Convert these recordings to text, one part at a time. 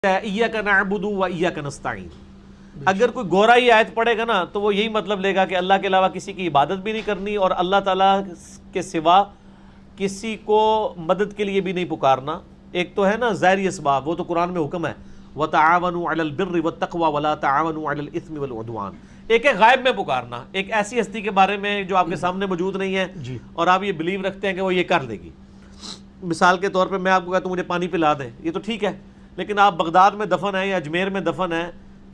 इय्याका नअबुदु व इय्याका नस्तईन। अगर कोई गोरा ही आयत पढ़ेगा ना तो वो यही मतलब लेगा कि अल्लाह के अलावा किसी की इबादत भी नहीं करनी और अल्लाह ताला के सिवा किसी को मदद के लिए भी नहीं पुकारना। एक तो है ना ज़ाहिरी असबाब, वो तो कुरान में हुक्म है व तआवनु अलल बिर्रि वत तक़वा वला तआवनु अलल इस्मि वल उद्वान। एक है गायब में पुकारना, एक ऐसी हस्ती के बारे में जो आपके सामने मौजूद नहीं है और आप ये बिलीव रखते हैं कि वो ये कर देगी। मिसाल के तौर पे मैं आपको कहता हूँ मुझे पानी पिला दें, ये तो ठीक है, लेकिन आप बगदाद में दफन है या अजमेर में दफन है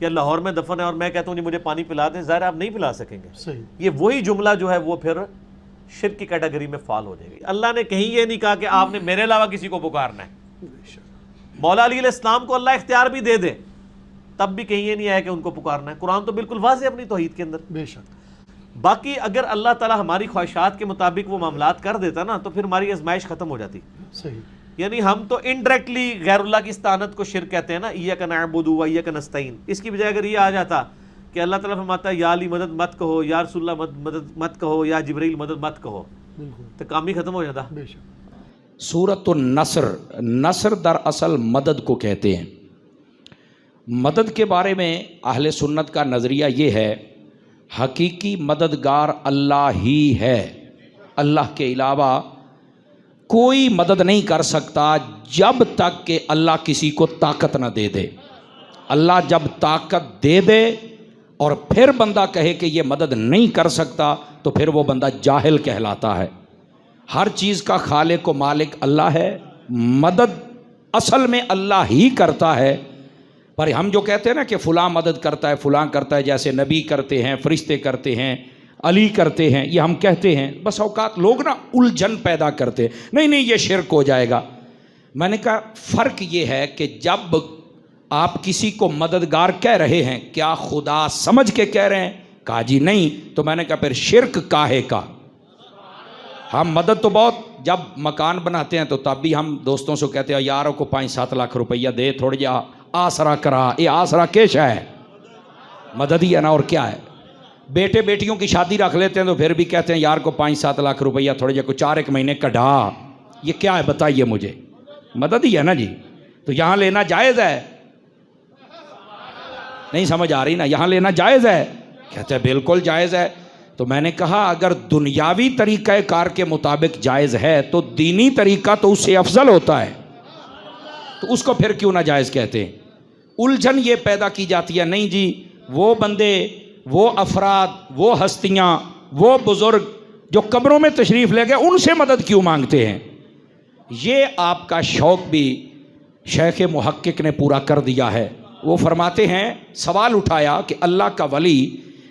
या लाहौर में दफन है और मैं कहता हूँ जी मुझे पानी पिला दें, ज़ाहिर आप नहीं पिला सकेंगे। सही। ये वही जुमला जो है वो फिर शिर्क की कैटेगरी में फॉल हो जाएगी। अल्लाह ने कहीं ये नहीं कहा कि आपने मेरे अलावा किसी को पुकारना है। मौला अली अलैहिस्सलाम को अल्लाह इख्तियार भी दे दे तब भी कहीं ये नहीं आया कि उनको पुकारना है। कुरान तो बिल्कुल वाज़ेह अपनी तौहीद के अंदर। बेशक। बाकी अगर अल्लाह ताला हमारी ख्वाहिशात के मुताबिक वो मामलात कर देता ना तो फिर हमारी आजमाइश खत्म हो जाती। सही। यानी हम तो इनडायरेक्टली गैरुल्लाह की इस्तानत को शिर्क कहते हैं ना, इय्याका नअबुदु व इय्याका नस्तईन। इसकी बजाय अगर ये आ जाता कि अल्लाह ताला फरमाता है या अली मदद मत कहो, या रसूलुल्लाह मदद मत कहो, या जिब्रील मदद मत कहो, तो काम ही खत्म हो जाता। सूरतुन नस्र, नस्र दरअसल मदद को कहते हैं। मदद के बारे में अहले सुन्नत का नज़रिया ये है हकीकी मददगार अल्लाह ही है। अल्लाह के अलावा कोई मदद नहीं कर सकता जब तक कि अल्लाह किसी को ताकत ना दे दे। अल्लाह जब ताकत दे दे और फिर बंदा कहे कि ये मदद नहीं कर सकता तो फिर वो बंदा जाहिल कहलाता है। हर चीज़ का खालिक व मालिक अल्लाह है। मदद असल में अल्लाह ही करता है, पर हम जो कहते हैं ना कि फ़लाँ मदद करता है, फ़लाँ करता है, जैसे नबी करते हैं, फरिश्ते करते हैं, अली करते हैं, ये हम कहते हैं। बस औकात लोग ना उलझन पैदा करते हैं, नहीं नहीं ये शिर्क हो जाएगा। मैंने कहा फ़र्क ये है कि जब आप किसी को मददगार कह रहे हैं क्या खुदा समझ के कह रहे हैं? कहा जी नहीं। तो मैंने कहा फिर शिर्क काहे का? हम मदद तो बहुत, जब मकान बनाते हैं तो तब भी हम दोस्तों से कहते हैं यारों को 5-7 लाख रुपया दे, थोड़ी जा आसरा करा। ये आसरा केशा है, मदद ही है ना, और क्या है। बेटे बेटियों की शादी रख लेते हैं तो फिर भी कहते हैं यार को 5-7 लाख रुपया थोड़े जा को 4-1 महीने कढ़ा। ये क्या है बताइए मुझे? मदद ही है ना जी। तो यहाँ लेना जायज़ है? नहीं समझ आ रही ना, यहाँ लेना जायज़ है? कहते हैं बिल्कुल जायज़ है। तो मैंने कहा अगर दुनियावी तरीक़ा कार के मुताबिक जायज़ है तो दीनी तरीक़ा तो उससे अफजल होता है, तो उसको फिर क्यों ना जायज़ कहते हैं? उलझन ये पैदा की जाती है, नहीं जी वो बंदे, वो अफराद, वो हस्तियाँ, वो बुज़ुर्ग जो कब्रों में तशरीफ़ ले गए उनसे मदद क्यों मांगते हैं? ये आपका शौक़ भी शेख मुहक्किक ने पूरा कर दिया है। वो फरमाते हैं, सवाल उठाया कि अल्लाह का वली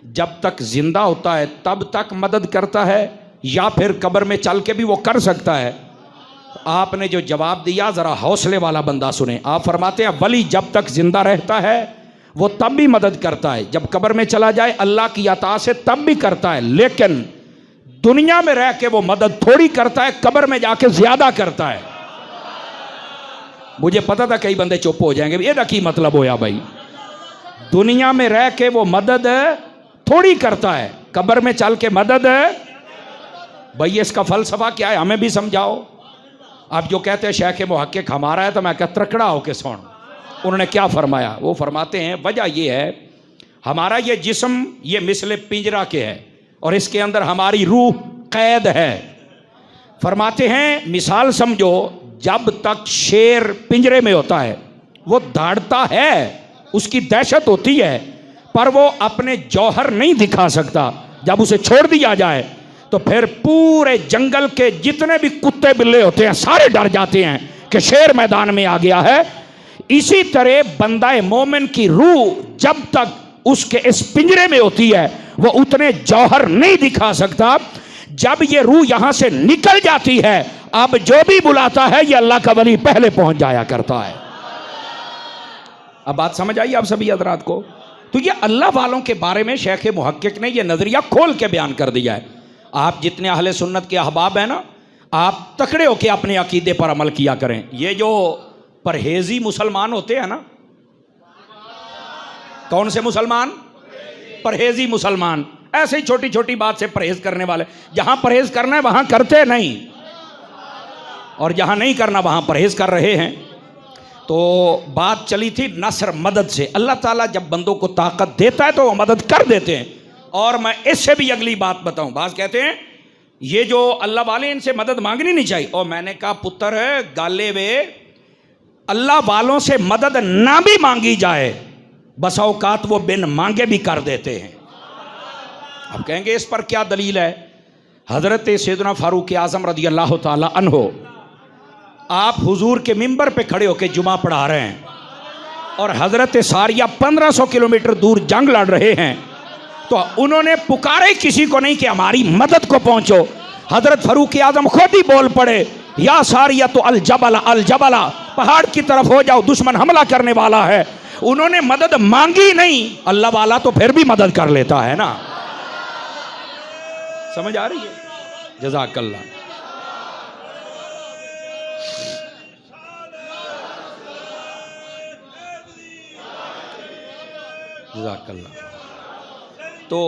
जब तक ज़िंदा होता है तब तक मदद करता है या फिर कब्र में चल के भी वो कर सकता है? आपने जो जवाब दिया ज़रा हौसले वाला बंदा सुने। आप फरमाते हैं वली जब तक ज़िंदा रहता है वो तब भी मदद करता है, जब कब्र में चला जाए अल्लाह की अता से तब भी करता है, लेकिन दुनिया में रह के वो मदद थोड़ी करता है, कब्र में जाके ज़्यादा करता है। मुझे पता था कई बंदे चुप हो जाएंगे, ये की मतलब होया भाई, दुनिया में रह के वो मदद थोड़ी करता है, कब्र में चल के मदद। भाई इसका फलसफा क्या है हमें भी समझाओ। अब जो कहते हैं शेख मुहक्किक हमारा है, तो मैं कहता तकड़ा होके सुन उन्होंने क्या फरमाया। वो फरमाते हैं वजह ये है हमारा ये जिस्म ये मिसले पिंजरा के है और इसके अंदर हमारी रूह कैद है। फरमाते हैं मिसाल समझो, जब तक शेर पिंजरे में होता है वो दौड़ता है, उसकी दहशत होती है, पर वो अपने जौहर नहीं दिखा सकता। जब उसे छोड़ दिया जाए तो फिर पूरे जंगल के जितने भी कुत्ते बिल्ले होते हैं सारे डर जाते हैं कि शेर मैदान में आ गया है। इसी तरह बंदा मोमिन की रूह जब तक उसके इस पिंजरे में होती है वो उतने जौहर नहीं दिखा सकता। जब ये रूह यहां से निकल जाती है, अब जो भी बुलाता है ये अल्लाह का वली पहले पहुंच जाया करता है। अब बात समझ आई आप सभी हजरात को? तो ये अल्लाह वालों के बारे में शेख मुहक्किक ने ये नजरिया खोल के बयान कर दिया है। आप जितने अहले सुन्नत के अहबाब हैं ना, आप तकड़े होके अपने अकीदे पर अमल किया करें। ये जो परहेजी मुसलमान होते हैं ना, कौन से मुसलमान? परहेजी मुसलमान, ऐसे ही छोटी छोटी बात से परहेज करने वाले। जहां परहेज करना है वहां करते नहीं, और जहां नहीं करना वहां परहेज कर रहे हैं। तो बात चली थी नसर मदद से। अल्लाह ताला जब बंदों को ताकत देता है तो वो मदद कर देते हैं। और मैं इससे भी अगली बात बताऊं, बात कहते हैं ये जो अल्लाह वाले इनसे मदद मांगनी नहीं चाहिए। और मैंने कहा पुत्र गाले वे अल्लाह वालों से मदद ना भी मांगी जाए, बस औकात वो बिन मांगे भी कर देते हैं। अब कहेंगे इस पर क्या दलील है? हजरत सैयदना फारूक आजम रदी अल्लाह ताला अन्हो, आप हुजूर के मिंबर पे खड़े होकर जुमा पढ़ा रहे हैं और हजरत सारिया 1500 किलोमीटर दूर जंग लड़ रहे हैं, तो उन्होंने पुकारे किसी को नहीं कि हमारी मदद को पहुंचो। हजरत फारूक आजम खुद ही बोल पड़े, या सारिया तो अल जबला, पहाड़ की तरफ हो जाओ, दुश्मन हमला करने वाला है। उन्होंने मदद मांगी नहीं, अल्लाह वाला तो फिर भी मदद कर लेता है ना। समझ आ रही है? जज़ाकल्लाह। जज़ाकल्लाह। तो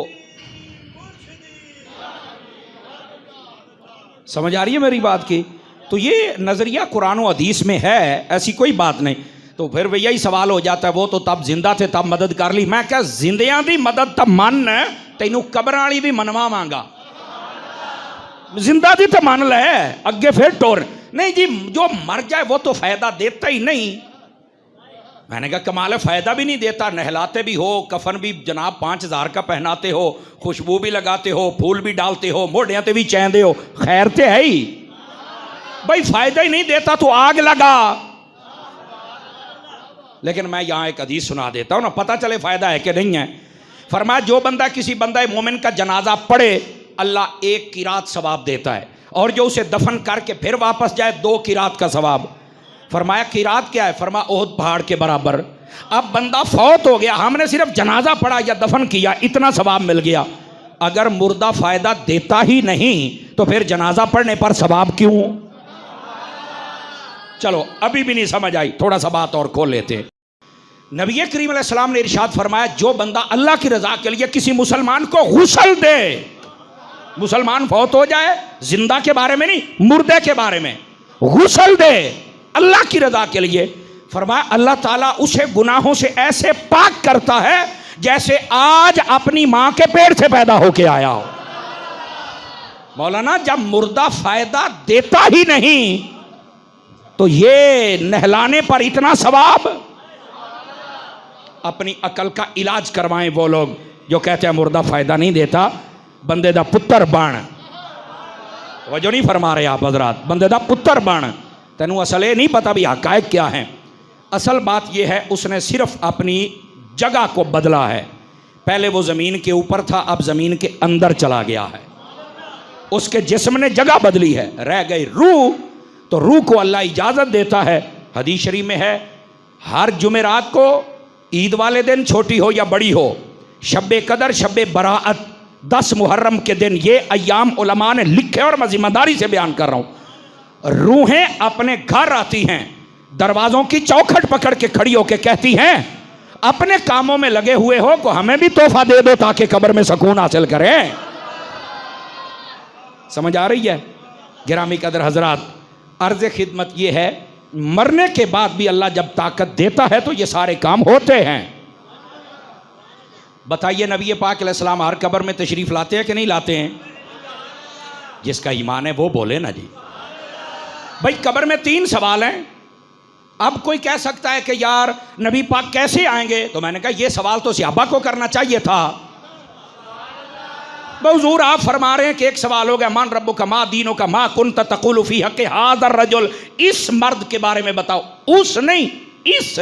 समझ आ रही है मेरी बात की? तो ये नजरिया कुरान और हदीस में है, ऐसी कोई बात नहीं। तो फिर भैया ही सवाल हो जाता है वो तो तब जिंदा थे तब मदद कर ली। मैं क्या जिंदियां दी मदद तब मन तेनू कब्र वाली भी मनवा मांगा, जिंदा दी तो मान ले अगे फिर टोर नहीं जी। जो मर जाए वो तो फायदा देता ही नहीं। मैंने कहा कमाल है, फायदा भी नहीं देता। नहलाते भी हो, कफन भी जनाब 5000 का पहनाते हो, खुशबू भी लगाते हो, फूल भी डालते हो, मोढ़ियां ते भी चैंदे हो, खैर ते है ही भाई। फायदा ही नहीं देता तो आग लगा। लेकिन मैं यहां एक हदीस सुना देता हूं ना, पता चले फायदा है कि नहीं है। फरमाया जो बंदा किसी बंदा मोमिन का जनाजा पढ़े अल्लाह 1 किरात सवाब देता है, और जो उसे दफन करके फिर वापस जाए 2 किरात का सवाब। फरमाया किरात क्या है? फरमाया ओहद पहाड़ के बराबर। अब बंदा फौत हो गया, हमने सिर्फ जनाजा पढ़ा या दफन किया, इतना सवाब मिल गया। अगर मुर्दा फायदा देता ही नहीं तो फिर जनाजा पढ़ने पर सवाब क्यों? चलो अभी भी नहीं समझ आई, थोड़ा सा बात और खोल लेते। नबी करीम अलैहि सलाम ने इरशाद फरमाया जो बंदा अल्लाह की रजा के लिए किसी मुसलमान को गुस्ल दे, मुसलमान फौत हो जाए, जिंदा के बारे में नहीं मुर्दे के बारे में, गुस्ल दे अल्लाह की रजा के लिए, फरमाया अल्लाह ताला उसे गुनाहों से ऐसे पाक करता है जैसे आज अपनी मां के पेट से पैदा होके आया हो। मौलाना जब मुर्दा फायदा देता ही नहीं तो ये नहलाने पर इतना सवाब। अपनी अकल का इलाज करवाएं वो लोग जो कहते हैं मुर्दा फायदा नहीं देता, बंदे दा पुत्र बन। वजो नहीं फरमा रहे आप हजरात, बंदे दा पुत्र बन। तेनू असल ये नहीं पता भी हकायक क्या है। असल बात यह है उसने सिर्फ अपनी जगह को बदला है। पहले वो ज़मीन के ऊपर था, अब ज़मीन के अंदर चला गया है। उसके जिस्म ने जगह बदली है, रह गई रूह। तो रूह को अल्लाह इजाज़त देता है, हदीस शरीफ में है, हर जुमेरात को, ईद वाले दिन छोटी हो या बड़ी हो, शब्बे कदर, शब्बे बराअत, 10 मुहर्रम के दिन, ये अय्याम उलमा ने लिखे और मैं जिम्मेदारी से बयान कर रहा हूँ। रूहें अपने घर आती हैं, दरवाज़ों की चौखट पकड़ के खड़ी होकर कहती हैं अपने कामों में लगे हुए हो को हमें भी तोहफा दे दो ताकि कब्र में सुकून हासिल करें। समझ आ रही है? गिरामी कदर हजरात, अर्ज़ खिदमत ये है, मरने के बाद भी अल्लाह जब ताकत देता है तो ये सारे काम होते हैं। बताइए नबी पाक अलैहिस्सलाम हर कब्र में तशरीफ़ लाते हैं कि नहीं लाते हैं? जिसका ईमान है वो बोले ना जी। भाई कब्र में 3 सवाल हैं। अब कोई कह सकता है कि यार नबी पाक कैसे आएंगे, तो मैंने कहा ये सवाल तो सहाबा को करना चाहिए था। हुजूर आप फरमा रहे हैं कि एक सवाल हो गया, मान रब्बु का मा दीनों का मा कुन तकुलु फी हक़ हाज़र रजुल, इस मर्द के बारे में बताओ, उस नहीं इस।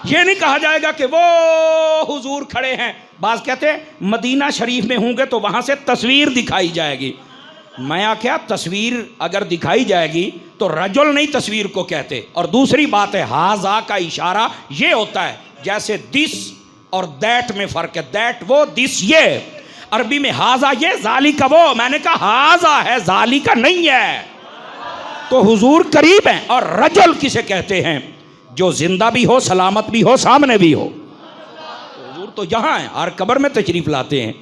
ये नहीं कहा जाएगा कि वो हुजूर खड़े हैं। बाज़ कहते हैं मदीना शरीफ में होंगे तो वहां से तस्वीर दिखाई जाएगी। मैं क्या तस्वीर अगर दिखाई जाएगी तो रजुल नहीं तस्वीर को कहते। और दूसरी बात है हाजा का इशारा ये होता है जैसे दिस और दैट में फर्क है, दैट वो दिस ये। अरबी में हाजा ये, जाली का वो। मैंने कहा हाजा है, जाली का नहीं है। तो हुजूर करीब हैं। और रजुल किसे कहते हैं? जो जिंदा भी हो, सलामत भी हो, सामने भी हो। तो हुजूर तो यहाँ है, हर कब्र में तशरीफ लाते हैं।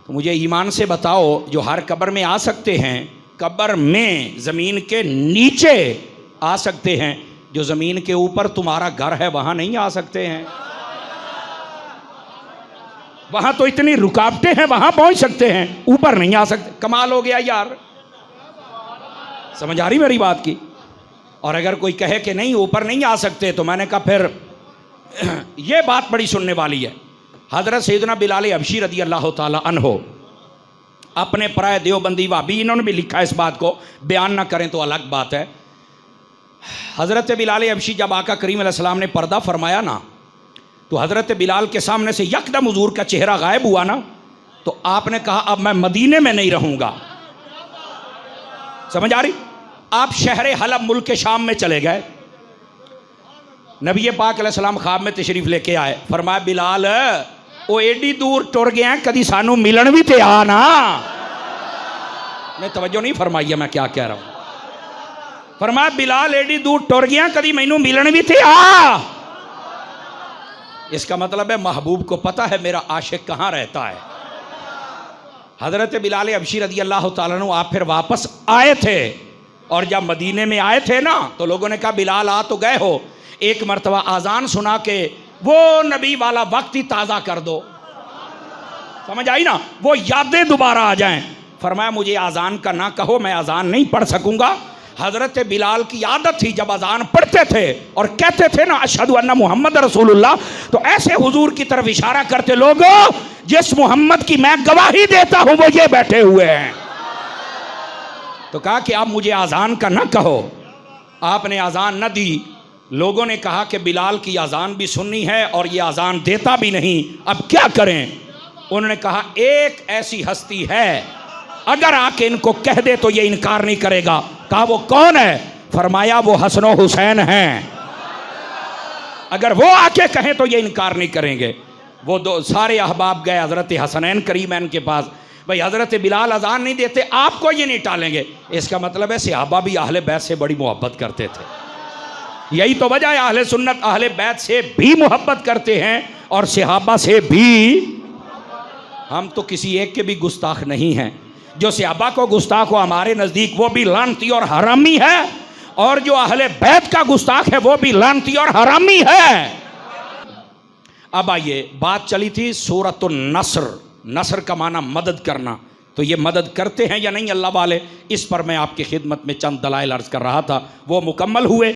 तो मुझे ईमान से बताओ जो हर कब्र में आ सकते हैं, कब्र में ज़मीन के नीचे आ सकते हैं, जो ज़मीन के ऊपर तुम्हारा घर है वहाँ नहीं आ सकते हैं। वहाँ तो इतनी रुकावटें हैं, वहाँ पहुँच सकते हैं, ऊपर नहीं आ सकते। कमाल हो गया यार, समझ आ रही मेरी बात की। और अगर कोई कहे कि नहीं ऊपर नहीं आ सकते, तो मैंने कहा फिर ये बात बड़ी सुनने वाली है। हज़रत सैयदना बिलाल हबशी रदी अल्लाह ताला अन्हो, अपने प्राय देवबंदी वाबी, इन्होंने भी लिखा है इस बात को, बयान ना करें तो अलग बात है। हज़रत बिलाल हबशी जब आका करीम अलैहिस्सलाम ने पर्दा फरमाया ना, तो हज़रत बिलाल के सामने से यकदम हुजूर का चेहरा गायब हुआ ना, तो आपने कहा अब मैं मदीने में नहीं रहूँगा। समझ आ रही? आप शहर हलब मुल्क के शाम में चले गए। नबी पाक अलैहिस्सलाम ख्वाब में तशरीफ़ लेके आए, फरमाया बिलाल वो एडी दूर टुर गया, कदी सानू मिलन भी ते आ ना। मैं तवज्जो नहीं फरमाई है मैं क्या कह रहा हूं। फरमाया बिलाल एडी दूर टुर गया, कदी मैनू मिलन भी ते आ। इसका मतलब है महबूब को पता है मेरा आशिक कहाँ रहता है। हज़रत बिलाल हबशी रदी अल्लाह ताला अन्हु आप फिर वापस आए थे, और जब मदीने में आए थे ना, तो लोगों ने कहा बिलाल आ तो गए हो, एक मरतबा आज़ान सुना के वो नबी वाला वक्त ही ताज़ा कर दो। समझ आई ना, वो यादें दोबारा आ जाएं। फरमाया मुझे आज़ान का ना कहो, मैं आज़ान नहीं पढ़ सकूंगा। हज़रत बिलाल की आदत थी जब अजान पढ़ते थे और कहते थे ना अशहदु अन्ना मुहम्मद रसूलुल्लाह, तो ऐसे हुजूर की तरफ इशारा करते, लोगों जिस मोहम्मद की मैं गवाही देता हूं वो ये बैठे हुए हैं। तो कहा कि आप मुझे अजान का ना कहो। आपने अजान न दी। लोगों ने कहा कि बिलाल की अजान भी सुननी है और ये अजान देता भी नहीं, अब क्या करें। उन्होंने कहा एक ऐसी हस्ती है, अगर आके इनको कह दे तो ये इनकार नहीं करेगा। कहा वो कौन है? फरमाया वो हसन और हुसैन हैं, अगर वो आके कहें तो ये इनकार नहीं करेंगे। वो दो सारे अहबाब गए हज़रत हसनैन करीमैन के पास, भाई हज़रत बिलाल अजान नहीं देते, आपको ये नहीं टालेंगे। इसका मतलब है सहाबा भी अहले बैत से बड़ी मोहब्बत करते थे। यही तो वजह है अहले सुन्नत अहले बैत से भी मोहब्बत करते हैं और सहाबा से भी। हम तो किसी एक के भी गुस्ताख नहीं हैं। जो सहाबा को गुस्ताख हो हमारे नज़दीक वो भी लानती और हरामी है, और जो अहले बैत का गुस्ताख है वो भी लानती और हरामी है। अब आइए, बात चली थी सूरतुन नस्र, नस्र का माना मदद करना। तो ये मदद करते हैं या नहीं अल्लाह वाले, इस पर मैं आपकी खिदमत में चंद दलाइल अर्ज कर रहा था, वो मुकम्मल हुए।